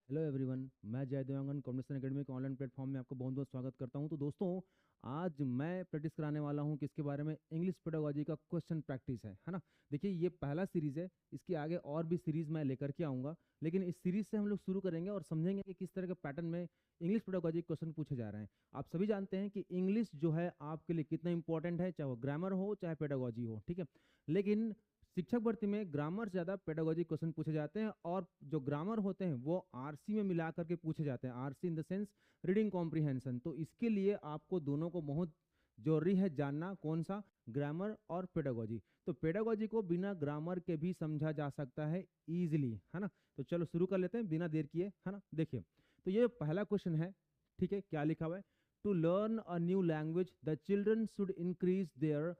Hello everyone, मैं जय Dewangan competition academy के ऑनलाइन प्लेटफॉर्म में आपको बहुत बहुत स्वागत करता हूं। तो दोस्तों, आज मैं प्रैक्टिस कराने वाला हूं किसके बारे में। इंग्लिश पेडागोजी का क्वेश्चन प्रैक्टिस है ना। देखिए, ये पहला सीरीज़ है, इसके आगे और भी सीरीज़ मैं लेकर के आऊँगा, लेकिन इस सीरीज़ से हम लोग शुरू करेंगे और समझेंगे कि किस तरह के पैटर्न में इंग्लिश पेडागोजी क्वेश्चन पूछे जा रहे हैं। आप सभी जानते हैं कि इंग्लिश जो है आपके लिए कितना इंपॉर्टेंट है, चाहे वो ग्रामर हो चाहे पेडागोजी हो, ठीक है। लेकिन शिक्षक भर्ती में ग्रामर से ज़्यादा पेडागोजी क्वेश्चन पूछे जाते हैं, और जो ग्रामर होते हैं वो आरसी में मिला करके पूछे जाते हैं। RC in the sense reading comprehension. तो इसके लिए आपको दोनों को बहुत जरूरी है जानना, कौन सा, ग्रामर और पेडागोजी। तो पेडागोजी को बिना ग्रामर के भी समझा जा सकता है इजीली, है ना। तो चलो शुरू कर लेते हैं बिना देर किए, है ना। देखिए, तो ये पहला क्वेश्चन है, ठीक है। क्या लिखा हुआ है? To learn a new language the children should increase their.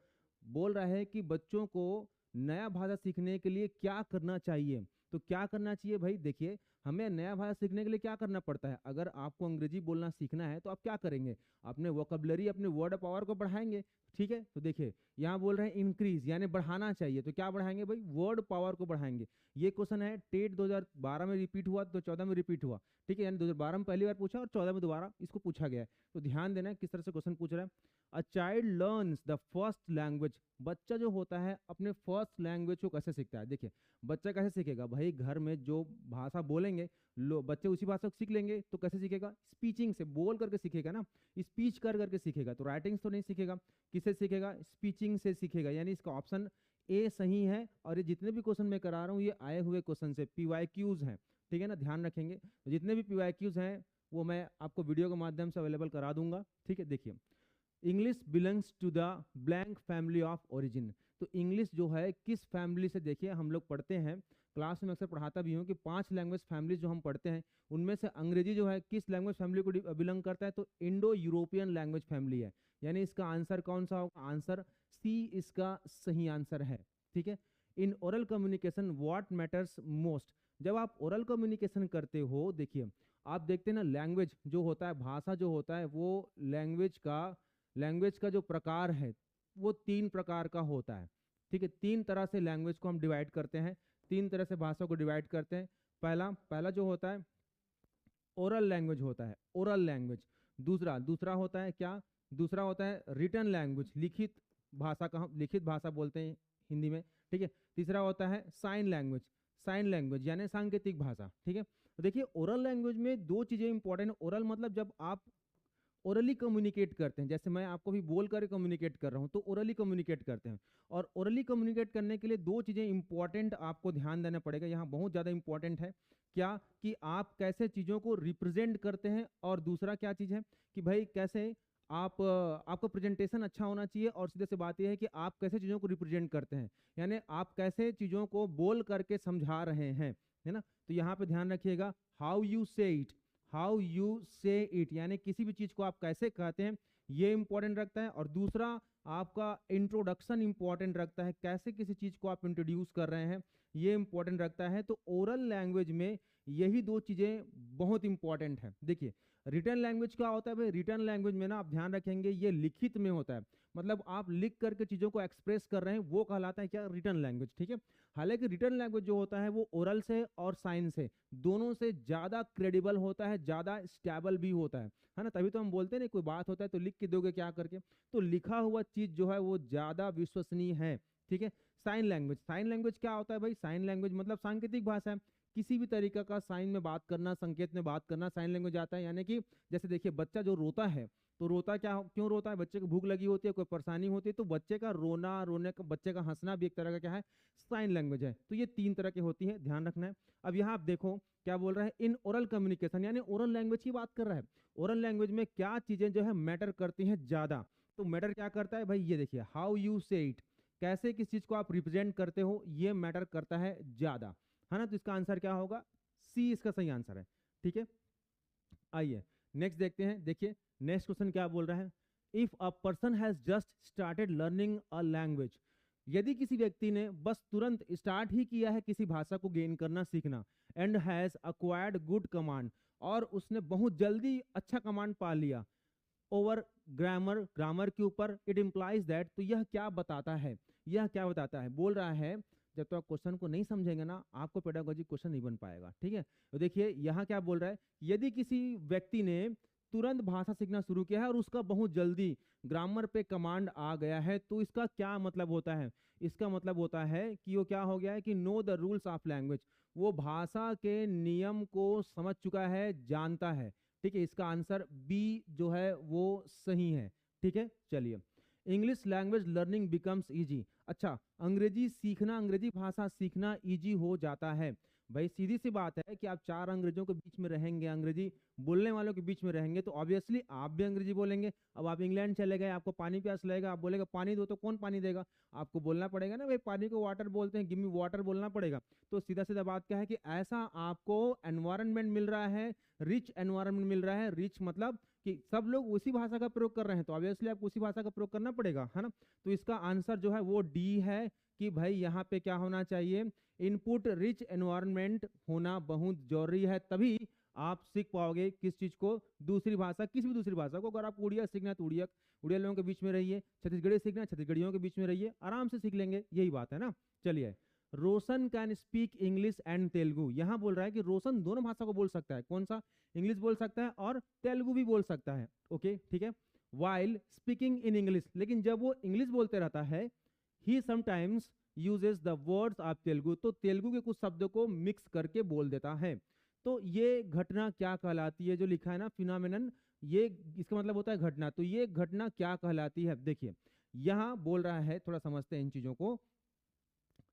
बोल रहा है कि बच्चों को नया भाषा सीखने के लिए क्या करना चाहिए। तो क्या करना चाहिए भाई? देखिए, हमें नया भाषा सीखने के लिए क्या करना पड़ता है। अगर आपको अंग्रेजी बोलना सीखना है तो आप क्या करेंगे? अपने वोकैबुलरी, अपने वर्ड पावर को बढ़ाएंगे, ठीक है। तो देखिए, यहाँ बोल रहे हैं इंक्रीज, यानी बढ़ाना चाहिए। तो क्या बढ़ाएंगे भाई? वर्ड पावर को बढ़ाएंगे। ये क्वेश्चन है टेट 2012 में रिपीट हुआ, तो 14 में रिपीट हुआ, ठीक है। यानी 2012 में पहली बार पूछा और 14 में दोबारा इसको पूछा गया है। तो ध्यान देना है किस तरह से क्वेश्चन पूछ रहा है। A child learns the first language. बच्चा जो होता है अपने फर्स्ट लैंग्वेज को कैसे सीखता है? देखिए, बच्चा कैसे सीखेगा भाई? घर में जो भाषा बोलेंगे बच्चे उसी भाषा को सीख लेंगे। तो कैसे सीखेगा? स्पीचिंग से, बोल करके सीखेगा ना, स्पीच कर करके सीखेगा। तो राइटिंग्स तो नहीं सीखेगा, किससे सीखेगा? स्पीचिंग से सीखेगा। यानी इसका ऑप्शन ए सही है। और ये जितने भी क्वेश्चन मैं करा रहा हूँ ये आए हुए क्वेश्चन से, पीवाईक्यूज हैं, ठीक है ना, ध्यान रखेंगे। तो जितने भी पीवाईक्यूज हैं वो मैं आपको वीडियो के माध्यम से अवेलेबल करा दूंगा, ठीक है। देखिए, English belongs to the blank family of origin. तो इंग्लिश जो है किस फैमिली से, देखिए हम लोग पढ़ते हैं, क्लास में अक्सर पढ़ाता भी हूँ कि 5 लैंग्वेज फैमिलीज जो हम पढ़ते हैं उनमें से अंग्रेजी जो है किस लैंग्वेज फैमिली को बिलोंग करता है? तो इंडो यूरोपियन लैंग्वेज फैमिली है। यानी इसका आंसर कौन सा होगा? आंसर सी इसका सही आंसर है, ठीक है। In oral communication what matters most. जब आप ओरल कम्युनिकेशन करते हो, देखिए आप देखते हैं ना, लैंग्वेज जो होता है, भाषा जो होता है, वो लैंग्वेज का जो प्रकार है वो 3 प्रकार का होता है, ठीक है। 3 तरह से लैंग्वेज को हम डिवाइड करते हैं, 3 तरह से भाषा को डिवाइड करते हैं। पहला पहला जो होता है ओरल लैंग्वेज होता है, ओरल लैंग्वेज। दूसरा दूसरा होता है क्या? दूसरा होता है रिटन लैंग्वेज, लिखित भाषा का हम लिखित भाषा बोलते हैं हिंदी में, ठीक है। तीसरा होता है साइन लैंग्वेज, साइन लैंग्वेज यानी सांकेतिक भाषा, ठीक है। तो देखिए, ओरल लैंग्वेज में 2 चीजें इंपॉर्टेंट है। ओरल मतलब जब आप ओरली कम्युनिकेट करते हैं, जैसे मैं आपको भी बोल कर कम्युनिकेट कर रहा हूं, तो ओरली कम्युनिकेट करते हैं। और ओरली कम्युनिकेट करने के लिए 2 चीजें इंपॉर्टेंट आपको ध्यान देना पड़ेगा, यहाँ बहुत ज्यादा इंपॉर्टेंट है। क्या? कि आप कैसे चीजों को रिप्रेजेंट करते हैं, और दूसरा क्या चीज है कि भाई कैसे आपका प्रेजेंटेशन अच्छा होना चाहिए। और सीधे से बात यह है कि आप कैसे चीजों को रिप्रेजेंट करते हैं, यानी आप कैसे चीजों को बोल करके समझा रहे हैं, है ना। तो यहाँ पे ध्यान रखिएगा, हाउ यू से इट, हाउ यू से इट, यानी किसी भी चीज को आप कैसे कहते हैं ये इंपॉर्टेंट रखता है। और दूसरा आपका इंट्रोडक्शन इंपॉर्टेंट रखता है, कैसे किसी चीज को आप इंट्रोड्यूस कर रहे हैं ये इंपॉर्टेंट रखता है। तो ओरल लैंग्वेज में यही 2 चीजें बहुत इंपॉर्टेंट है। देखिए, रिटर्न लैंग्वेज क्या होता है भाई? रिटर्न लैंग्वेज में ना आप ध्यान रखेंगे ये लिखित में होता है, मतलब आप लिख करके चीजों को एक्सप्रेस कर रहे हैं, वो कहलाता है क्या? रिटर्न लैंग्वेज, ठीक है। हालांकि रिटर्न लैंग्वेज जो होता है वो ओरल से और साइन से दोनों से ज्यादा क्रेडिबल होता है, ज्यादा स्टेबल भी होता है ना। तभी तो हम बोलते हैं ना, कोई बात होता है तो लिख के दोगे क्या करके, तो लिखा हुआ चीज जो है वो ज्यादा विश्वसनीय है, ठीक है। साइन लैंग्वेज, साइन लैंग्वेज क्या होता है भाई? साइन लैंग्वेज मतलब सांकेतिक भाषा है, किसी भी तरीका का साइन में बात करना, संकेत में बात करना साइन लैंग्वेज आता है। यानी कि जैसे देखिए, बच्चा जो रोता है तो रोता क्या, क्यों रोता है? बच्चे को भूख लगी होती है, कोई परेशानी होती है, तो बच्चे का रोना, रोने का, बच्चे का हंसना भी एक तरह का क्या है? साइन लैंग्वेज है। तो ये 3 तरह की होती है, ध्यान रखना है। अब यहाँ आप देखो क्या बोल रहा है, इन ओरल कम्युनिकेशन, यानी ओरल लैंग्वेज की बात कर रहा है। ओरल लैंग्वेज में क्या चीजें जो है मैटर करती हैं ज्यादा? तो मैटर क्या करता है भाई? ये देखिए, हाउ यू से इट, कैसे किस चीज को आप रिप्रेजेंट करते हो ये मैटर करता है ज्यादा, है ना। तो इसका आंसर क्या होगा? सी इसका सही आंसर है, ठीक है। आइए नेक्स्ट देखते हैं। देखिए, नेक्स्ट क्वेश्चन क्या बोल रहा है। If a person has just started learning a language. यदि किसी व्यक्ति ने बस तुरंत स्टार्ट ही किया है किसी भाषा को गेन करना, सीखना, and has acquired good command, और उसने बहुत जल्दी अच्छा कमांड पा लिया ओवर ग्रामर, ग्रामर के ऊपर, इट इंप्लाइज दैट, तो यह क्या बताता है? यह क्या बताता है? बोल रहा है जब तक आप क्वेश्चन को नहीं समझेंगे ना, आपको पेडागोजी क्वेश्चन नहीं बन पाएगा। ठीक है, तो देखिए यहाँ क्या बोल रहा है, यदि किसी व्यक्ति ने तुरंत भाषा सीखना शुरू किया है और उसका बहुत जल्दी ग्रामर पे कमांड आ गया है, तो इसका क्या मतलब होता है? इसका मतलब होता है कि वो क्या हो गया है कि know the rules of language, वो भाषा के नियम को समझ चुका है, जानता है। ठीक है, इसका आंसर बी जो है वो सही है। ठीक है, चलिए, English language learning becomes easy. अच्छा, अंग्रेजी सीखना, अंग्रेजी भाषा सीखना इजी हो जाता है। भाई सीधी सी बात है कि आप चार अंग्रेजों के बीच में रहेंगे, अंग्रेजी बोलने वालों के बीच में रहेंगे, तो ऑब्वियसली आप भी अंग्रेजी बोलेंगे। अब आप इंग्लैंड चले गए, आपको पानी प्यास लगेगा, आप बोलेगा पानी दो, तो कौन पानी देगा? आपको बोलना पड़ेगा ना, भाई पानी को वाटर बोलते हैं, गिव मी वाटर बोलना पड़ेगा। तो सीधा सीधा बात क्या है कि ऐसा आपको एनवायरनमेंट मिल रहा है, रिच एनवायरनमेंट मिल रहा है। रिच मतलब कि सब लोग उसी भाषा का प्रयोग कर रहे हैं, तो ऑब्वियसली आपको उसी भाषा का प्रयोग करना पड़ेगा, है ना। तो इसका आंसर जो है वो डी है कि भाई यहाँ पे क्या होना चाहिए, इनपुट रिच एनवायरनमेंट होना बहुत जरूरी है, तभी आप सीख पाओगे किस चीज को, दूसरी भाषा, किसी भी दूसरी भाषा को। अगर आप उड़िया सीखना है तो उड़िया, उड़िया लोगों के बीच में रहिए, छत्तीसगढ़ी सीखना है छत्तीसगढ़ियों के बीच में रहिए, आराम से सीख लेंगे, यही बात है ना। चलिए, Roshan can speak English and Telugu, यहाँ बोल रहा है कि रोशन दोनों भाषा को बोल सकता है। कौन सा? इंग्लिश बोल सकता है और तेलुगु भी बोल सकता है। ओके, ठीक है। वाइल स्पीकिंग इन इंग्लिश, लेकिन जब वो इंग्लिश बोलते रहता है, he sometimes uses the words of Telugu, तो तेलुगु के कुछ शब्दों को मिक्स करके बोल देता है। तो ये घटना क्या कहलाती है? जो लिखा है ना फिनोमेनन, ये इसका मतलब होता है घटना। तो ये घटना क्या कहलाती है? देखिए यहाँ बोल रहा है, थोड़ा समझते हैं इन चीजों को,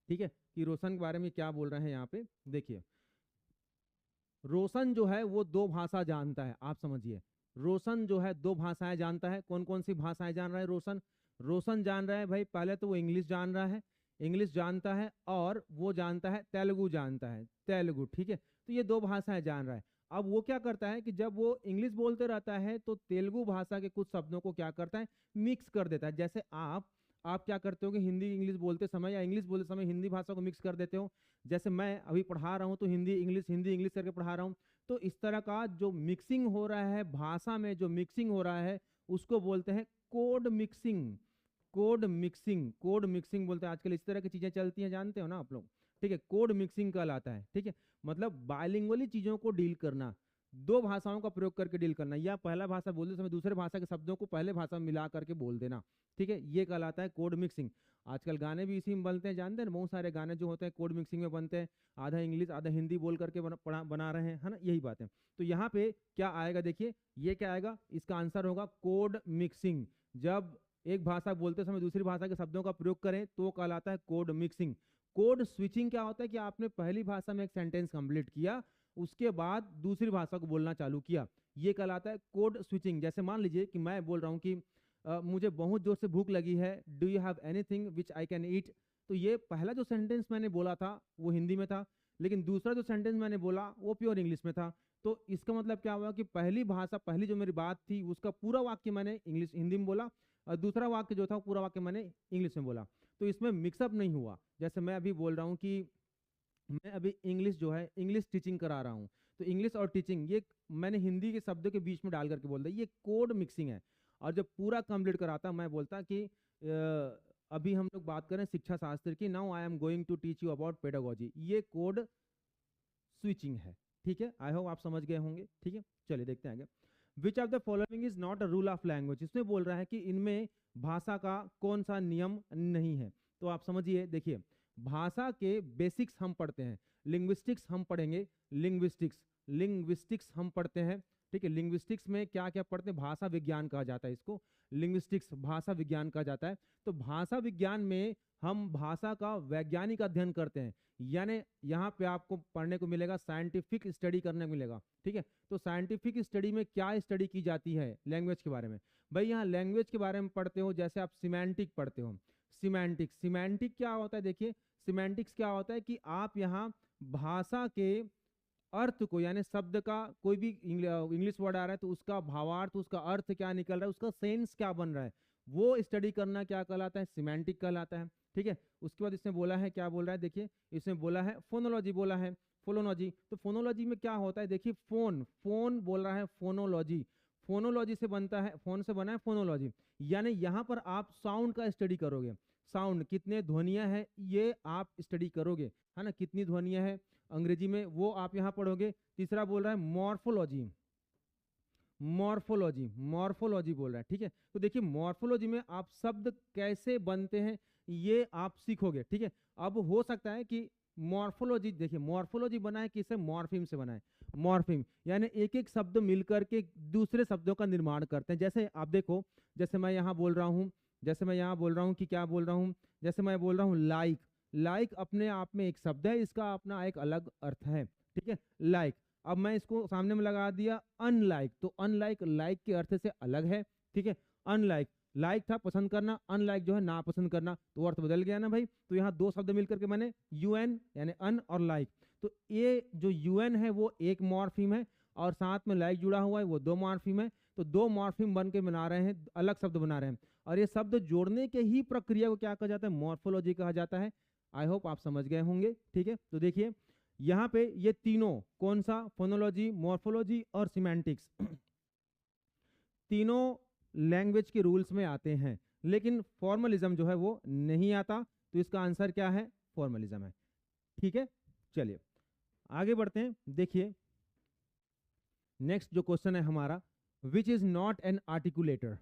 ठीक है, कि रोशन के बारे में क्या बोल रहे हैं यहाँ पे। देखिए, रोशन जो है वो दो भाषा जानता है, आप समझिए, रोशन जो है दो भाषाएं जानता है। कौन कौन सी भाषाएं जान रहा है रोशन? रोशन जान रहा है भाई, पहले तो वो इंग्लिश जान रहा है, इंग्लिश जानता है, और वो जानता है तेलुगु, जानता है तेलुगु। ठीक है, तो ये दो भाषाएं जान रहा है। अब वो क्या करता है कि जब वो इंग्लिश बोलते रहता है तो तेलुगु भाषा के कुछ शब्दों को क्या करता है, मिक्स कर देता है। जैसे आप क्या करते हो कि हिंदी इंग्लिश बोलते समय या इंग्लिश बोलते समय हिंदी भाषा को मिक्स कर देते हो। जैसे मैं अभी पढ़ा रहा हूँ तो हिंदी इंग्लिश करके पढ़ा रहा हूँ। तो इस तरह का जो मिक्सिंग हो रहा है भाषा में, जो मिक्सिंग हो रहा है, उसको बोलते हैं कोड मिक्सिंग। कोड मिक्सिंग बोलते हैं। आजकल इस तरह की चीजें चलती हैं, जानते हो ना आप लोग। ठीक है, कोड मिक्सिंग कहलाता है। ठीक है, मतलब बाइलिंगुअली चीजों को डील करना, दो भाषाओं का प्रयोग करके डील करना, या पहला भाषा बोलते समय दूसरे भाषा के शब्दों को पहले भाषा में मिला करके बोल देना। ठीक है, ये कहलाता है कोड मिक्सिंग। आजकल गाने भी इसी में बनते हैं, जानते हैं, बहुत सारे गाने जो होते हैं कोड मिक्सिंग में बनते हैं, आधा इंग्लिश आधा हिंदी बोल करके बना रहे हैं, है ना, यही बात है। तो यहाँ पे क्या आएगा, देखिए ये क्या आएगा, इसका आंसर होगा कोड मिक्सिंग। जब एक भाषा बोलते समय दूसरी भाषा के शब्दों का प्रयोग करें तो कहलाता है कोड मिक्सिंग। कोड स्विचिंग क्या होता है कि आपने पहली भाषा में एक सेंटेंस कंप्लीट किया, उसके बाद दूसरी भाषा को बोलना चालू किया, ये कहलाता है कोड स्विचिंग। जैसे मान लीजिए कि मैं बोल रहा हूँ कि मुझे बहुत जोर से भूख लगी है, do you have anything which I can eat. तो ये पहला जो सेंटेंस मैंने बोला था वो हिंदी में था, लेकिन दूसरा जो सेंटेंस मैंने बोला वो प्योर इंग्लिश में था। तो इसका मतलब क्या हुआ कि पहली भाषा, पहली जो मेरी बात थी उसका पूरा वाक्य मैंने हिंदी में बोला, और दूसरा वाक्य जो था पूरा वाक्य मैंने इंग्लिश में बोला। तो इसमें मिक्सअप नहीं हुआ। जैसे मैं अभी बोल रहा हूँ कि मैं अभी इंग्लिश जो है इंग्लिश टीचिंग करा रहा हूँ, तो इंग्लिश और टीचिंग ये मैंने हिंदी के शब्दों के बीच में डाल करके बोल दिया, ये कोड मिक्सिंग है। और जब पूरा कंप्लीट कराता मैं बोलता कि अभी हम लोग बात करें शिक्षा शास्त्र की, now I am going to teach you about pedagogy, ये कोड स्विचिंग है। ठीक है, आई होप आप समझ गए होंगे। ठीक है, चलिए देखते हैं आगे। Which of the following is not a rule of language, इसमें बोल रहा है कि इनमें भाषा का कौन सा नियम नहीं है। तो आप समझिए, देखिए भाषा के बेसिक्स हम पढ़ते हैं, लिंग्विस्टिक्स हम पढ़ेंगे, लिंग्विस्टिक्स हम पढ़ते हैं। ठीक है, लिंग्विस्टिक्स में क्या क्या पढ़ते हैं, भाषा विज्ञान कहा जाता है इसको, लिंग्विस्टिक्स भाषा विज्ञान कहा जाता है। तो भाषा विज्ञान में हम भाषा का वैज्ञानिक अध्ययन करते हैं, यानी यहाँ पे आपको पढ़ने को मिलेगा, साइंटिफिक स्टडी करने को मिलेगा। ठीक है, तो साइंटिफिक स्टडी में क्या स्टडी की जाती है लैंग्वेज के बारे में? भाई यहाँ लैंग्वेज के बारे में पढ़ते हो, जैसे आप सिमेंटिक पढ़ते हो, सिमेंटिक क्या होता है? देखिए सिमेंटिक्स क्या होता है कि आप यहाँ भाषा के अर्थ को, यानी शब्द का कोई भी इंग्लिश वर्ड आ रहा है तो उसका भावार्थ, उसका अर्थ क्या निकल रहा है, उसका सेंस क्या बन रहा है, वो स्टडी करना क्या कहलाता है, सिमेंटिक कहलाता है। ठीक है, उसके बाद इसमें बोला है, क्या बोल रहा है, देखिए इसमें बोला है फोनोलॉजी, बोला है फोनोलॉजी। तो फोनोलॉजी में क्या होता है, देखिए फोन बोल रहा है, फोनोलॉजी से बनता है, फोन से बना है फोनोलॉजी, यानी यहाँ पर आप साउंड का स्टडी करोगे, साउंड, कितने ध्वनियां हैं, ये आप स्टडी करोगे, है ना, कितनी ध्वनियां हैं अंग्रेजी में वो आप यहाँ पढ़ोगे। तीसरा बोल रहा है मॉर्फोलॉजी, मॉर्फोलॉजी, मॉर्फोलॉजी बोल रहा है, ठीक है। तो देखिए मॉर्फोलॉजी में आप शब्द कैसे बनते हैं ये आप सीखोगे, ठीक है। अब हो सकता है कि मॉर्फोलॉजी, देखिए मॉर्फोलॉजी बना है किससे, मॉर्फिम से बना है। मॉर्फिम यानी एक एक शब्द मिलकर के दूसरे शब्दों का निर्माण करते हैं। जैसे आप देखो, जैसे मैं यहाँ बोल रहा हूँ, जैसे मैं यहाँ बोल रहा हूँ कि क्या बोल रहा हूँ, जैसे मैं बोल रहा हूँ लाइक, लाइक अपने आप में एक शब्द है, इसका अपना एक अलग अर्थ है, ठीक है, लाइक। अब मैं इसको सामने में लगा दिया अनलाइक, तो अनलाइक लाइक के अर्थ से अलग है, ठीक है। अनलाइक, लाइक था पसंद करना, अनलाइक जो है ना पसंद करना, तो अर्थ बदल गया ना भाई। तो यहाँ दो शब्द मिलकर के मैंने यूएन यानी अन और लाइक, तो ये जो यूएन है वो एक मॉर्फिम है और साथ में लाइक जुड़ा हुआ है वो दो मॉर्फिम है। तो दो मॉर्फिम बन के बना रहे हैं, अलग शब्द बना रहे हैं, और ये शब्द जोड़ने के ही प्रक्रिया को क्या कहा जाता है, मॉर्फोलॉजी कहा जाता है। आई होप आप समझ गए होंगे, ठीक है। तो देखिए यहाँ पे ये तीनों, कौन सा, फोनोलॉजी, मॉर्फोलॉजी और सिमेंटिक्स, तीनों लैंग्वेज के रूल्स में आते हैं, लेकिन फॉर्मलिज्म जो है वो नहीं आता। तो इसका आंसर क्या है, फॉर्मलिज्म है, ठीक है। चलिए आगे बढ़ते हैं। देखिए नेक्स्ट जो क्वेश्चन है हमारा, which is not an articulator,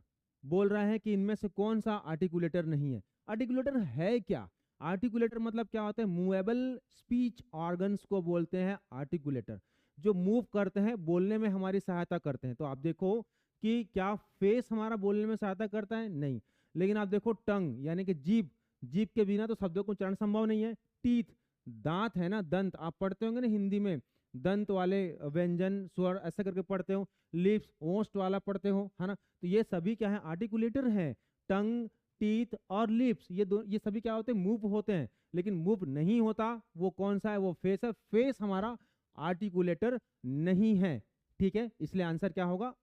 बोल रहा है कि इनमें से कौन सा आर्टिकुलेटर नहीं है। आर्टिकुलेटर है क्या, आर्टिकुलेटर मतलब क्या होता है, मूवेबल स्पीच ऑर्गन्स को बोलते हैं आर्टिकुलेटर, जो मूव करते हैं, बोलने में हमारी सहायता करते हैं। तो आप देखो कि क्या फेस हमारा बोलने में सहायता करता है, नहीं, लेकिन आप देखो टंग यानी कि जीभ, जीभ के बिना तो शब्दों को उच्चारण संभव नहीं है। टीथ, दांत है ना, दंत, आप पढ़ते होंगे ना हिंदी में, दंत वाले व्यंजन स्वर ऐसा करके पढ़ते हो। लिप्स, ओष्ठ वाला पढ़ते हो, है ना। तो ये सभी क्या है, आर्टिकुलेटर है। टंग, टीथ और लिप्स, ये सभी क्या होते हैं, मूव होते हैं, लेकिन मूव नहीं होता वो कौन सा है, वो फेस है। फेस हमारा आर्टिकुलेटर नहीं है, ठीक है। इसलिए आंसर क्या होगा,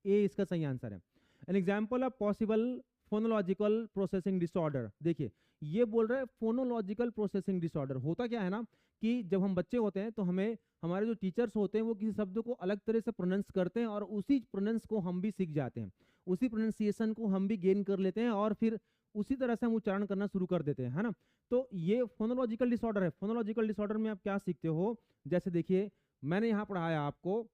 ए इसका सही आंसर है। An example of possible phonological processing disorder, देखिए ये बोल रहा है फोनोलॉजिकल प्रोसेसिंग डिसऑर्डर। होता क्या है ना कि जब हम बच्चे होते हैं तो हमें हमारे जो टीचर्स होते हैं वो किसी शब्द को अलग तरह से प्रोनाउंस करते हैं और उसी प्रोनाउंस को हम भी सीख जाते हैं, उसी प्रोनाउंसिएशन को हम भी गेन कर लेते हैं और फिर उसी तरह से हम उच्चारण करना शुरू कर देते हैं, है ना। तो ये फोनोलॉजिकल डिसऑर्डर है। फोनोलॉजिकल डिसऑर्डर में आप क्या सीखते हो, जैसे देखिए मैंने यहाँ पढ़ाया आपको,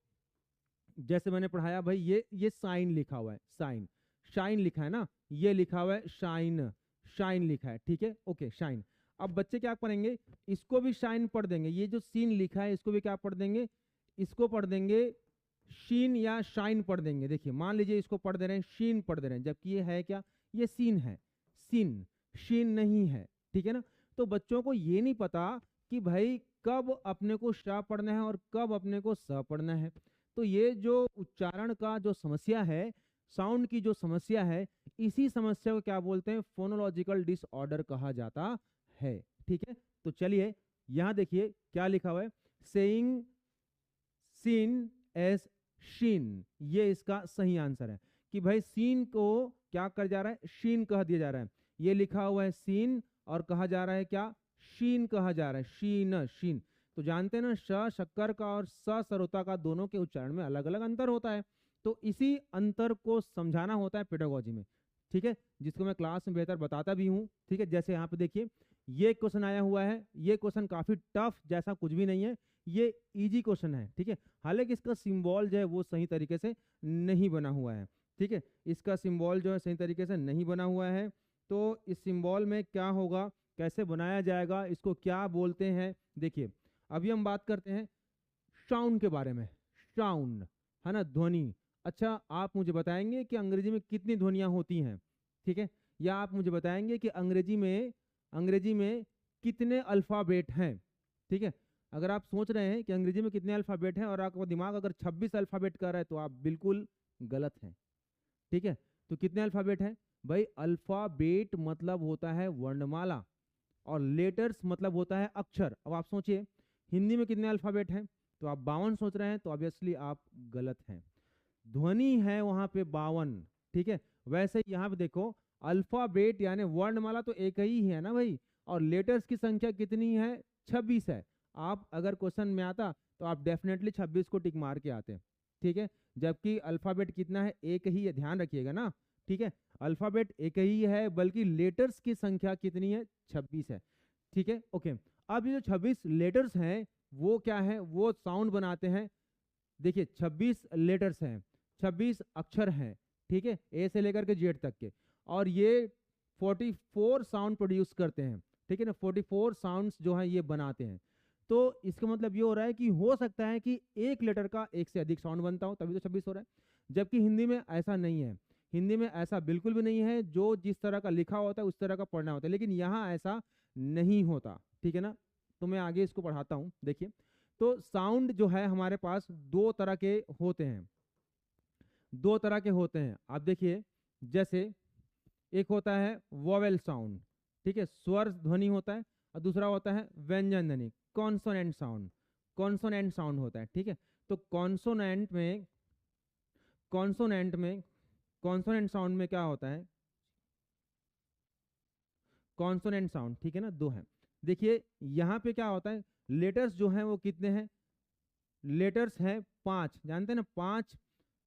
जैसे मैंने पढ़ाया भाई ये साइन लिखा हुआ है, साइन, शाइन लिखा है ना, ये लिखा हुआ है शाइन, शाइन लिखा है, ठीक है, ओके शाइन। अब बच्चे क्या पढ़ेंगे, इसको भी शाइन पढ़ देंगे, ये जो सीन लिखा है इसको भी क्या पढ़ देंगे, इसको पढ़ देंगे शीन या शाइन पढ़ देंगे। देखिए मान लीजिए इसको पढ़ दे रहे हैं शीन पढ़ दे रहे हैं, जबकि ये है क्या, ये सीन है, सीन, शीन नहीं है, ठीक है ना। तो बच्चों को ये नहीं पता कि भाई कब अपने को श पढ़ना है और कब अपने को स पढ़ना है। तो ये जो उच्चारण का जो समस्या है, साउंड की जो समस्या है, इसी समस्या को क्या बोलते हैं, फोनोलॉजिकल डिसऑर्डर कहा जाता है, ठीक है। तो चलिए यहां देखिए क्या लिखा हुआ है, सेइंग सीन एज शीन, ये इसका सही आंसर है कि भाई सीन को क्या कर जा रहा है, शीन कह दिया जा रहा है। ये लिखा हुआ है सीन और कहा जा रहा है क्या, शीन कहा जा रहा है, शीन, शीन। तो जानते हैं ना श शक्कर का और स सरोता का दोनों के उच्चारण में अलग अलग अंतर होता है। तो इसी अंतर को समझाना होता है पेडागोजी में, ठीक है, जिसको मैं क्लास में बेहतर बताता भी हूँ, ठीक है। जैसे यहाँ पे देखिए ये क्वेश्चन आया हुआ है, ये क्वेश्चन काफी टफ जैसा कुछ भी नहीं है, ये इजी क्वेश्चन है, ठीक है। हालांकि इसका सिंबल जो है वो सही तरीके से नहीं बना हुआ है, ठीक है, इसका सिंबल जो है सही तरीके से नहीं बना हुआ है। तो इस सिंबल में क्या होगा, कैसे बनाया जाएगा, इसको क्या बोलते हैं, देखिए अभी हम बात करते हैं साउंड के बारे में, साउंड है ना, ध्वनि। अच्छा आप मुझे बताएंगे कि अंग्रेजी में कितनी ध्वनियां होती हैं, ठीक है, या आप मुझे बताएंगे कि अंग्रेजी में कितने अल्फाबेट हैं, ठीक है। अगर आप सोच रहे हैं कि अंग्रेजी में कितने अल्फाबेट हैं और आपका दिमाग अगर 26 अल्फाबेट कर रहा है तो आप बिल्कुल गलत हैं, ठीक है। तो कितने अल्फाबेट हैं भाई, अल्फाबेट मतलब होता है वर्णमाला और लेटर्स मतलब होता है अक्षर। अब आप सोचिए हिंदी में कितने अल्फाबेट हैं, तो आप 52 सोच रहे हैं, तो ऑब्वियसली आप गलत हैं, ध्वनि है वहां पे 52, ठीक है। वैसे यहाँ पे देखो अल्फाबेट यानी वर्णमाला तो एक ही है ना भाई, और लेटर्स की संख्या कितनी है, 26 है। आप अगर क्वेश्चन में आता तो आप डेफिनेटली 26 को टिक मार के आते, ठीक है, जबकि अल्फाबेट कितना है, एक ही है, ध्यान रखिएगा ना, ठीक है। अल्फाबेट एक ही है, बल्कि लेटर्स की संख्या कितनी है, 26 है। ठीक है, ओके। अब ये जो 26 लेटर्स हैं वो क्या है, वो साउंड बनाते हैं। देखिए 26 लेटर्स हैं, 26 अक्षर हैं, ठीक है, ए से लेकर के जेड तक के, और ये 44 साउंड प्रोड्यूस करते हैं। ठीक है ना, 44 साउंड्स जो है ये बनाते हैं। तो इसका मतलब ये हो रहा है कि हो सकता है कि एक लेटर का एक से अधिक साउंड बनता हो, तभी तो 26 हो रहा है। जबकि हिंदी में ऐसा नहीं है, हिंदी में ऐसा बिल्कुल भी नहीं है। जो जिस तरह का लिखा होता है उस तरह का पढ़ना होता है, लेकिन यहाँ ऐसा नहीं होता। ठीक है ना, तो मैं आगे इसको पढ़ाता हूँ। देखिए, तो साउंड जो है हमारे पास दो तरह के होते हैं, दो तरह के होते हैं। आप देखिए, जैसे एक होता है वोवेल साउंड, ठीक है, स्वर ध्वनि होता है, और दूसरा होता है व्यंजन ध्वनि, कॉन्सोनेंट साउंड। कॉन्सोनेंट साउंड होता है, ठीक है। तो कॉन्सोनेंट में कॉन्सोनेंट साउंड में क्या होता है, कॉन्सोनेंट साउंड, ठीक है ना, दो है। देखिए यहाँ पे क्या होता है, लेटर्स जो हैं वो कितने हैं, लेटर्स हैं 5, जानते हैं ना, 5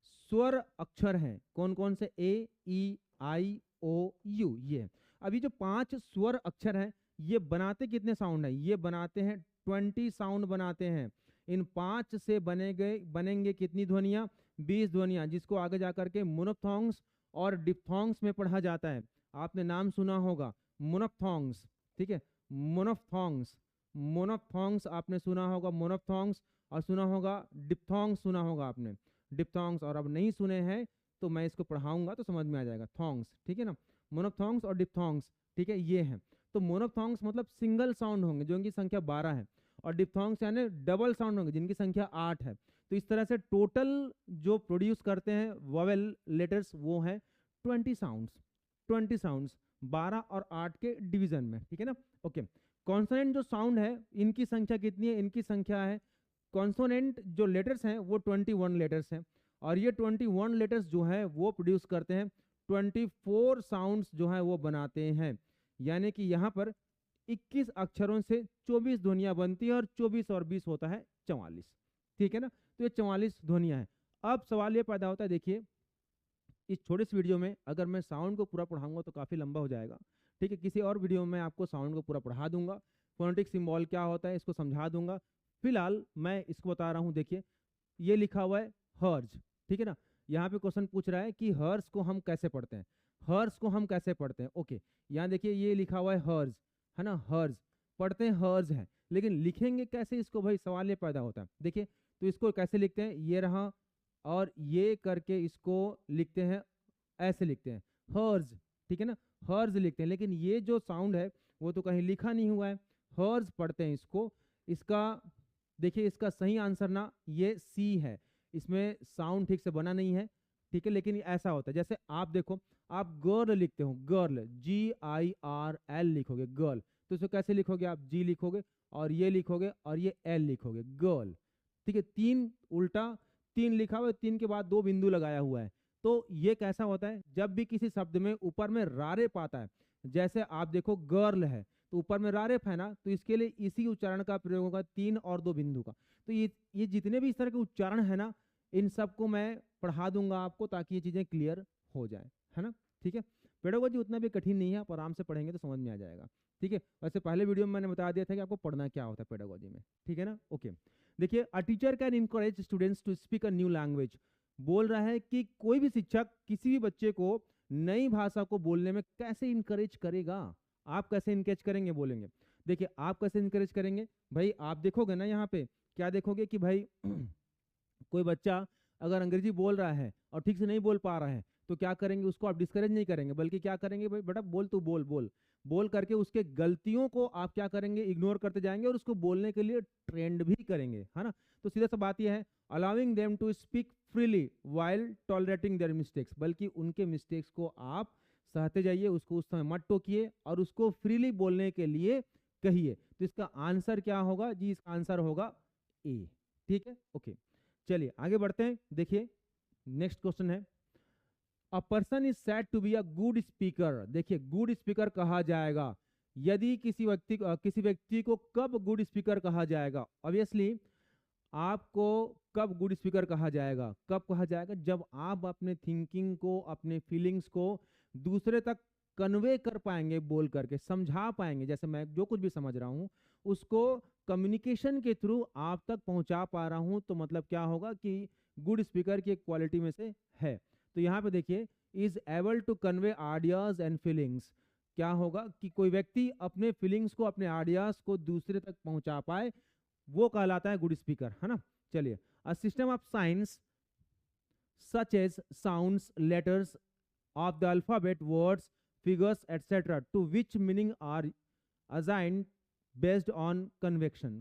स्वर अक्षर हैं। कौन कौन से, ए ई आई ओ यू, ये। अभी जो 5 स्वर अक्षर हैं ये बनाते कितने साउंड है, ये बनाते हैं 20 साउंड बनाते हैं। इन 5 से बनेंगे कितनी ध्वनियां, 20 ध्वनियां, जिसको आगे जाकर के मोनोफ्थोंग्स और डिप्थोंग्स में पढ़ा जाता है। आपने नाम सुना होगा मोनोफ्थोंग्स, ठीक है, मोनोफ्थोंग्स। मोनोफ्थोंग्स आपने सुना होगा, मोनोफ्थोंग्स, और सुना होगा डिप्थोंग्स, सुना होगा आपने डिप्थोंग्स। और अब नहीं सुने हैं तो मैं इसको पढ़ाऊंगा तो समझ में आ जाएगा, थोंग्स, ठीक है ना, मोनोफ्थोंग्स और डिप्थोंग्स, ठीक है, ये हैं। तो मोनोफ्थोंग्स मतलब सिंगल साउंड होंगे जो इनकी संख्या 12 है, और डिप्थोंग्स यानी डबल साउंड होंगे जिनकी संख्या 8 है। तो इस तरह से टोटल जो प्रोड्यूस करते हैं वोवेल लेटर्स वो है 20 साउंड्स, 20 साउंड्स 12 और 8 के डिवीजन में, ठीक है ना, ओके। कॉन्सोनेंट जो साउंड है इनकी संख्या कितनी है, इनकी संख्या है, कॉन्सोनेंट जो लेटर्स हैं वो 21 लेटर्स हैं, और ये 21 लेटर्स जो है वो प्रोड्यूस करते हैं 24 साउंड्स जो है वो बनाते हैं। यानी कि यहाँ पर 21 अक्षरों से 24 ध्वनियां बनती है, और 24 और 20 होता है 44, ठीक है ना। तो ये 44 ध्वनियां हैं। अब सवाल ये पैदा होता है, देखिए इस छोटे से वीडियो में अगर मैं साउंड को पूरा पढ़ाऊंगा तो काफी लंबा हो जाएगा, ठीक है। किसी और वीडियो में आपको साउंड को पूरा पढ़ा दूंगा, फोनेटिक सिंबल क्या होता है इसको समझा दूंगा। फिलहाल मैं इसको बता रहा हूँ। देखिए ये लिखा हुआ है हर्ज, ठीक है ना। यहाँ पे क्वेश्चन पूछ रहा है कि हर्ज को हम कैसे पढ़ते हैं, हर्ज को हम कैसे पढ़ते हैं, ओके। यहाँ देखिए ये लिखा हुआ है हर्ज, है ना, हर्ज पढ़ते हैं, हर्ज है, लेकिन लिखेंगे कैसे इसको, भाई सवाल ये पैदा होता है। देखिए तो इसको कैसे लिखते हैं, ये रहा, और ये करके इसको लिखते हैं, ऐसे लिखते हैं हर्ज, ठीक है ना, हर्ज लिखते हैं। लेकिन ये जो साउंड है वो तो कहीं लिखा नहीं हुआ है, हर्ज पढ़ते हैं इसको। इसका देखिए इसका सही आंसर ना ये सी है, इसमें साउंड ठीक से बना नहीं है, ठीक है। लेकिन ऐसा होता है, जैसे आप देखो, आप गर्ल लिखते हो, गर्ल GIRL लिखोगे, गर्ल, तो इसको कैसे लिखोगे, आप जी लिखोगे, और ये लिखोगे, और ये एल लिखोगे, गर्ल, ठीक है। तीन उल्टा, तीन लिखा हुआ है, तीन के बाद दो बिंदु लगाया हुआ है। तो ये कैसा होता है, जब भी किसी शब्द में ऊपर में रारेप आता है, जैसे आप देखो गर्ल है तो ऊपर में रारेप है ना, तो इसके लिए इसी उच्चारण का प्रयोग होगा, तीन और दो बिंदु का। तो ये जितने भी इस तरह के उच्चारण है ना, इन सबको मैं पढ़ा दूंगा आपको, ताकि ये चीजें क्लियर हो जाए, है ना, ठीक है। पेडागोजी उतना भी कठिन नहीं है, आप आराम से पढ़ेंगे तो समझ में आ जाएगा, ठीक है। वैसे पहले वीडियो में मैंने बता दिया था कि आपको पढ़ना क्या होता है पेडागोजी में, ठीक है ना, ओके। देखिए a teacher can encourage students to speak a new language, बोल रहा है कि कोई भी शिक्षक किसी भी बच्चे को नई भाषा को बोलने में कैसे इनकरेज करेगा। आप कैसे इनकरेज करेंगे, बोलेंगे। देखिए आप कैसे इनकरेज करेंगे, भाई आप देखोगे ना यहाँ पे, क्या देखोगे कि भाई कोई बच्चा अगर अंग्रेजी बोल रहा है और ठीक से नहीं बोल पा रहा है, तो क्या करेंगे, उसको आप डिस्करेज नहीं करेंगे, बल्कि क्या करेंगे, भाई बेटा बोल, तू बोल बोल बोल करके उसके गलतियों को आप क्या करेंगे, इग्नोर करते जाएंगे, और उसको बोलने के लिए ट्रेंड भी करेंगे, है ना। तो सीधा सा बात यह है, allowing them to speak freely while tolerating their mistakes, बल्कि उनके मिस्टेक्स को आप सहते जाइए, उसको उस समय मत टोकिए, और उसको फ्रीली बोलने के लिए कहिए। तो इसका आंसर क्या होगा जी, इसका आंसर होगा ए, ठीक है, ओके। चलिए आगे बढ़ते हैं। देखिए नेक्स्ट क्वेश्चन है, a person is said to be a good speaker. देखिए गुड स्पीकर कहा जाएगा, यदि किसी व्यक्ति को कब गुड स्पीकर कहा जाएगा, ऑब्वियसली आपको कब गुड स्पीकर कहा जाएगा, कब कहा जाएगा, जब आप अपने थिंकिंग को, अपने फीलिंग्स को दूसरे तक कन्वे कर पाएंगे, बोल करके समझा पाएंगे, जैसे मैं जो कुछ भी समझ रहा हूँ उसको कम्युनिकेशन के थ्रू आप तक पहुंचा पा रहा हूं, तो मतलब क्या होगा कि गुड स्पीकर की एक क्वालिटी में से है। तो यहाँ पे देखिए, is able to convey ideas and feelings, क्या होगा कि कोई व्यक्ति अपने फीलिंग्स को, अपने आइडियाज को दूसरे तक पहुंचा पाए, वो कहलाता है गुड स्पीकर, है ना। चलिए, a system of science such as sounds, letters of the alphabet, words, figures, etc., to which meaning are assigned based on convention।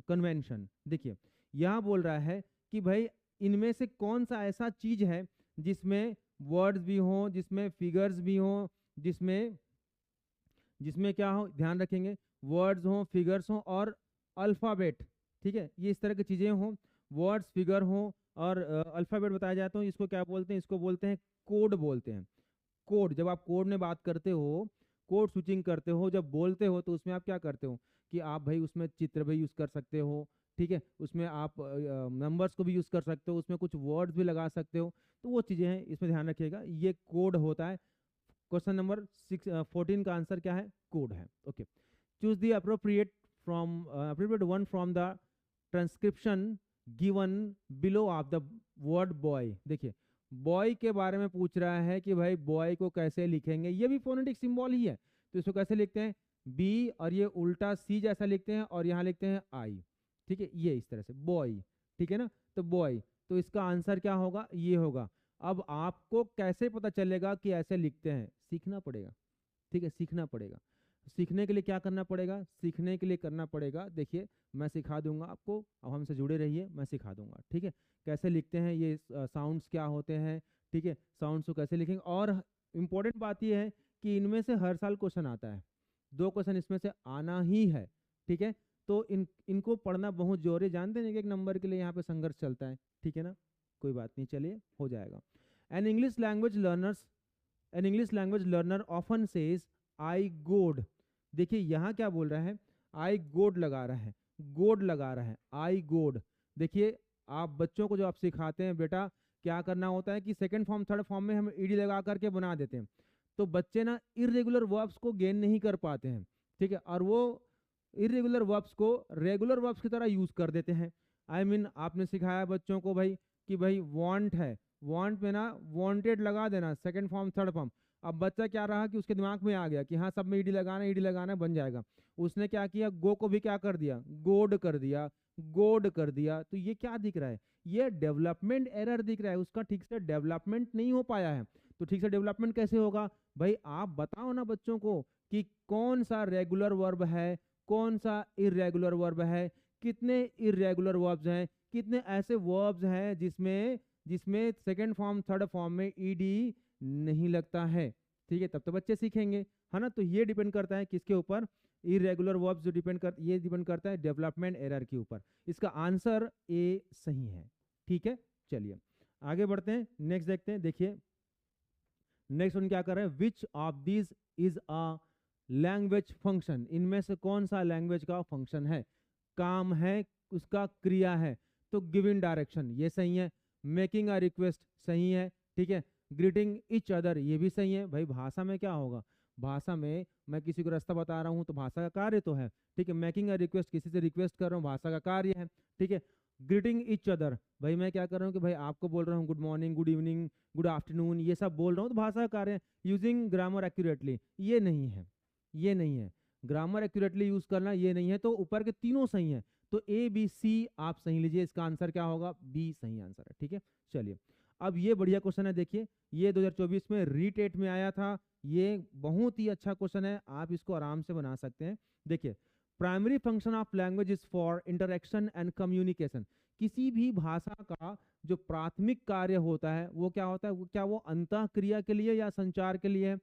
देखिए, यहाँ बोल रहा है कि भाई इनमें से कौन सा ऐसा चीज है जिसमें वर्ड्स भी हो, जिसमें फिगर्स भी हो, जिसमें जिसमें क्या हो, ध्यान रखेंगे, वर्ड्स हो, फिगर्स हो और अल्फाबेट, ठीक है, ये इस तरह की चीजें हो, वर्ड्स, फिगर हो और अल्फाबेट बताया जाता है, इसको क्या बोलते हैं, इसको बोलते हैं कोड बोलते हैं। कोड, जब आप कोड में बात करते हो, कोड स्विचिंग करते हो, जब बोलते हो तो उसमें आप क्या करते हो कि आप भाई उसमें चित्र भी यूज कर सकते हो, ठीक है, उसमें आप नंबर्स को भी यूज कर सकते हो, उसमें कुछ वर्ड्स भी लगा सकते हो, तो वो चीजें हैं, इसमें ध्यान रखिएगा, ये कोड होता है। क्वेश्चन नंबर 14 का आंसर क्या है, कोड है। Okay, choose the appropriate one from the transcription given below of the word boy. देखिए, बॉय के बारे में पूछ रहा है कि भाई बॉय को कैसे लिखेंगे, ये भी फोनेटिक सिंबल ही है, तो इसको कैसे लिखते हैं, बी, और ये उल्टा सी जैसा लिखते हैं और यहाँ लिखते हैं आई, ठीक है, ये इस तरह से बॉय, ठीक है ना, तो बॉय, तो इसका आंसर क्या होगा, ये होगा। अब आपको कैसे पता चलेगा कि ऐसे लिखते हैं, सीखना पड़ेगा, ठीक है, सीखना पड़ेगा। सीखने के लिए क्या करना पड़ेगा, सीखने के लिए करना पड़ेगा, देखिए मैं सिखा दूंगा आपको, अब हमसे जुड़े रहिए, मैं सिखा दूंगा, ठीक है, कैसे लिखते हैं, ये साउंड्स क्या होते हैं, ठीक है, साउंड्स को कैसे लिखेंगे। और इम्पोर्टेंट बात ये है कि इनमें से हर साल क्वेश्चन आता है, 2 क्वेश्चन इसमें से आना ही है, ठीक है, तो इनको पढ़ना बहुत जरूरी है, जानते हैं कि एक नंबर के लिए यहाँ पे संघर्ष चलता है, ठीक है ना, कोई बात नहीं, चलिए हो जाएगा। An English language learners an English language learner often says I गोड। देखिए यहाँ क्या बोल रहा है, आई गोड लगा रहा है, गोड लगा रहा है, आई गोड। देखिए, आप बच्चों को जो आप सिखाते हैं बेटा, क्या करना होता है कि सेकंड फॉर्म थर्ड फॉर्म में हम ईडी लगा करके बना देते हैं, तो बच्चे ना इरेगुलर वर्ब्स को गेन नहीं कर पाते हैं, ठीक है, और वो इरेगुलर वर्ब्स को रेगुलर वर्ब्स की तरह यूज कर देते हैं। आपने सिखाया बच्चों को भाई कि भाई वांट है, वांट में ना वांटेड लगा देना, सेकंड फॉर्म थर्ड फॉर्म। अब बच्चा क्या रहा कि उसके दिमाग में आ गया कि हाँ सब में ईडी लगाना, ईडी लगाना, बन जाएगा। उसने क्या किया, गो को भी क्या कर दिया, गोड कर दिया, गोड कर दिया। तो ये क्या दिख रहा है, ये डेवलपमेंट एरर दिख रहा है, उसका ठीक से डेवलपमेंट नहीं हो पाया है। तो ठीक से डेवलपमेंट कैसे होगा भाई, आप बताओ ना बच्चों को कि कौन सा रेगुलर वर्ब है, कौन सा इरेगुलर वर्ब है, कितने इरेगुलर वर्ब्स हैं, कितने ऐसे वर्ब्स हैं जिसमें जिसमें सेकंड फॉर्म थर्ड फॉर्म में ईडी नहीं लगता है, ठीक है, तब तो बच्चे सीखेंगे, है ना। तो ये डिपेंड करता है किसके ऊपर, इरेगुलर वर्ब्स जो ये डिपेंड करता है डेवलपमेंट एरर के ऊपर। इसका आंसर ए सही है, ठीक है। चलिए आगे बढ़ते हैं, नेक्स्ट देखते हैं। देखिए नेक्स्ट वन क्या कर रहे हैं, which of this is a language function, इनमें से कौन सा लैंग्वेज का फंक्शन है, काम है, उसका क्रिया है। तो गिवन डायरेक्शन ये सही है, मेकिंग अ रिक्वेस्ट सही है, ठीक है, ग्रीटिंग इच अदर ये भी सही है। भाई भाषा में क्या होगा, भाषा में मैं किसी को रास्ता बता रहा हूँ तो भाषा का कार्य तो है, ठीक है, मेकिंग अ रिक्वेस्ट किसी से रिक्वेस्ट कर रहा हूँ, भाषा का कार्य है, ठीक है। ग्रीटिंग इच अदर, भाई मैं क्या कर रहा हूँ कि भाई आपको बोल रहा हूँ good morning, good evening, good afternoon, ये सब बोल रहा हूँ तो भाषा का कार्य है। यूजिंग ग्रामर एक्यूरेटली ये नहीं है, ये नहीं है, ग्रामर एक्यूरेटली यूज करना ये नहीं है। तो ऊपर के तीनों सही है, तो ए बी सी आप सही लीजिए, इसका आंसर क्या होगा, बी सही आंसर है, ठीक है। चलिए अब ये बढ़िया क्वेश्चन है, देखिए ये 2024 में रीटेट में आया था, ये बहुत ही अच्छा क्वेश्चन है, आप इसको आराम से बना सकते हैं। देखिए primary function of language is for interaction and communication. किसी भी भाषा का जो प्राथमिक कार्य होता है वो क्या होता है, वो क्या वो अंतः क्रिया के लिए या संचार के लिए है,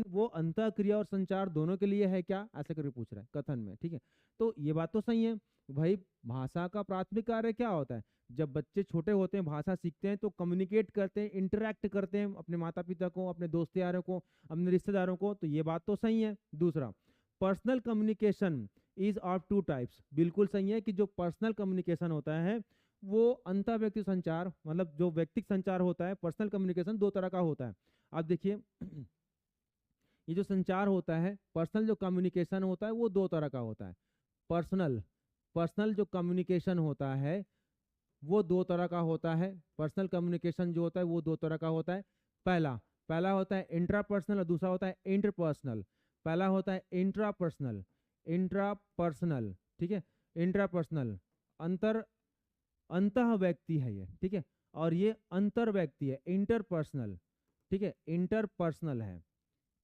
वो अंतः क्रिया और संचार दोनों के लिए है क्या, ऐसे करके पूछ रहा है कथन में, ठीक है। तो ये बात तो सही है भाई, भाषा का प्राथमिक कार्य क्या होता है, जब बच्चे छोटे होते हैं भाषा सीखते हैं तो कम्युनिकेट करते हैं, इंटरेक्ट करते हैं अपने माता पिता को, अपने दोस्त यारों को, अपने रिश्तेदारों को, तो ये बात तो सही है। दूसरा, personal communication is of two types, बिल्कुल सही है कि जो पर्सनल कम्युनिकेशन होता है वो अंतर व्यक्ति संचार, मतलब जो व्यक्तिगत संचार होता है, पर्सनल कम्युनिकेशन दो तरह का होता है। अब देखिए ये जो संचार होता है, पर्सनल जो कम्युनिकेशन होता है वो दो तरह का होता है। पर्सनल पर्सनल जो कम्युनिकेशन होता है वो दो तरह का होता है। पर्सनल कम्युनिकेशन जो होता है वो दो तरह का होता है। पहला पहला होता है इंट्रापर्सनल और दूसरा होता है इंटरपर्सनल। पहला होता है इंट्रापर्सनल, इंट्रापर्सनल, ठीक है। इंट्रापर्सनल अंतर अंतः व्यक्ति है ये, ठीक है। और ये अंतर व्यक्ति है, इंटरपर्सनल, ठीक है। इंटरपर्सनल है,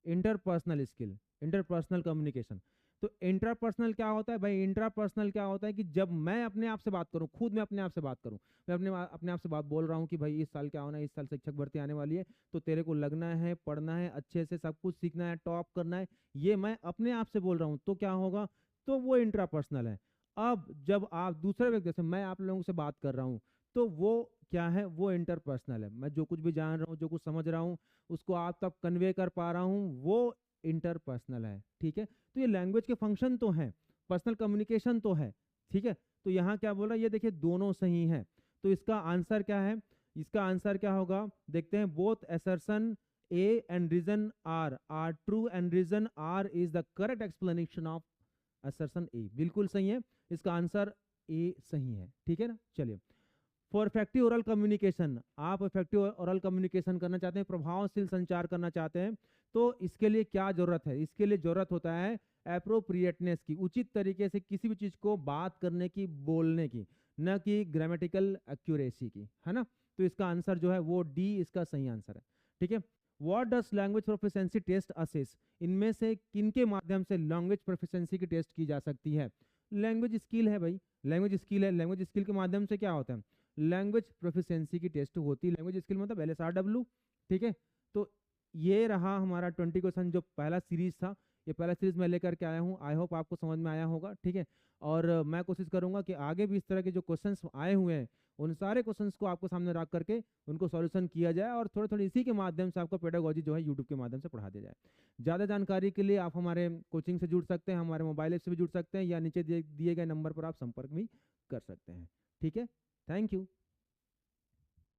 इंटरपर्सनल स्किल, इंटरपर्सनल कम्युनिकेशन। तो इंट्रापर्सनल क्या होता है भाई? इंट्रापर्सनल क्या होता है कि जब मैं अपने आप से बात करूं, खुद मैं अपने आप से बात करूं, मैं अपने आप से बात बोल रहा हूं कि भाई इस साल क्या होना है, इस साल शिक्षक भर्ती आने वाली है, तो तेरे को लगना है, पढ़ना है, अच्छे से सब कुछ सीखना है, टॉप करना है, ये मैं अपने आप से बोल रहा हूं, तो क्या होगा? तो वो इंट्रापर्सनल है। अब जब आप दूसरे व्यक्ति, जैसे मैं आप लोगों से बात कर रहा हूँ, तो वो क्या है? वो इंटरपर्सनल है। मैं जो कुछ भी जान रहा हूँ, जो कुछ समझ रहा हूँ, उसको आप तक कन्वे कर पा रहा हूँ, वो इंटरपर्सनल है, ठीक है। तो ये लैंग्वेज के फंक्शन तो हैं, पर्सनल कम्युनिकेशन तो है, ठीक है। तो यहाँ क्या बोल रहा है? ये देखिए दोनों सही है। तो इसका आंसर क्या है? इसका आंसर क्या होगा? देखते हैं। Both assertion A and reason R true and reason R is the correct explanation of assertion A. बिल्कुल सही है, इसका आंसर ए सही है, ठीक है ना। चलिए, फॉर इफेक्टिव ओरल कम्युनिकेशन, आप इफेक्टिव ओरल कम्युनिकेशन करना चाहते हैं, प्रभावशील संचार करना चाहते हैं, तो इसके लिए क्या जरूरत है? इसके लिए जरूरत होता है एप्रोप्रिएटनेस की, उचित तरीके से किसी भी चीज को बात करने की, बोलने की, न कि ग्रामेटिकल एक्यूरेसी की, है ना। तो इसका आंसर जो है वो डी इसका सही आंसर है, ठीक है। What does language proficiency test assess? इनमें से किनके माध्यम से लैंग्वेज प्रोफिशिएंसी की टेस्ट की जा सकती है? लैंग्वेज स्किल है भाई, लैंग्वेज स्किल है। लैंग्वेज स्किल के माध्यम से क्या होता है? लैंग्वेज प्रोफिशिएंसी की टेस्ट होती है। लैंग्वेज स्किल मतलब LSRW, ठीक है। तो ये रहा हमारा 20 क्वेश्चन जो पहला सीरीज था, ये पहला सीरीज मैं लेकर के आया हूँ। आई होप आपको समझ में आया होगा, ठीक है। और मैं कोशिश करूंगा कि आगे भी इस तरह के जो क्वेश्चंस आए हुए हैं, उन सारे क्वेश्चंस को आपको सामने रख करके उनको सॉल्यूशन किया जाए, और थोड़े थोड़े इसी के माध्यम से आपको पेडागोजी जो है यूट्यूब के माध्यम से पढ़ा दिया जाए। ज़्यादा जानकारी के लिए आप हमारे कोचिंग से जुड़ सकते हैं, हमारे मोबाइल ऐप से भी जुड़ सकते हैं, या नीचे दिए गए नंबर पर आप संपर्क भी कर सकते हैं, ठीक है। Thank you.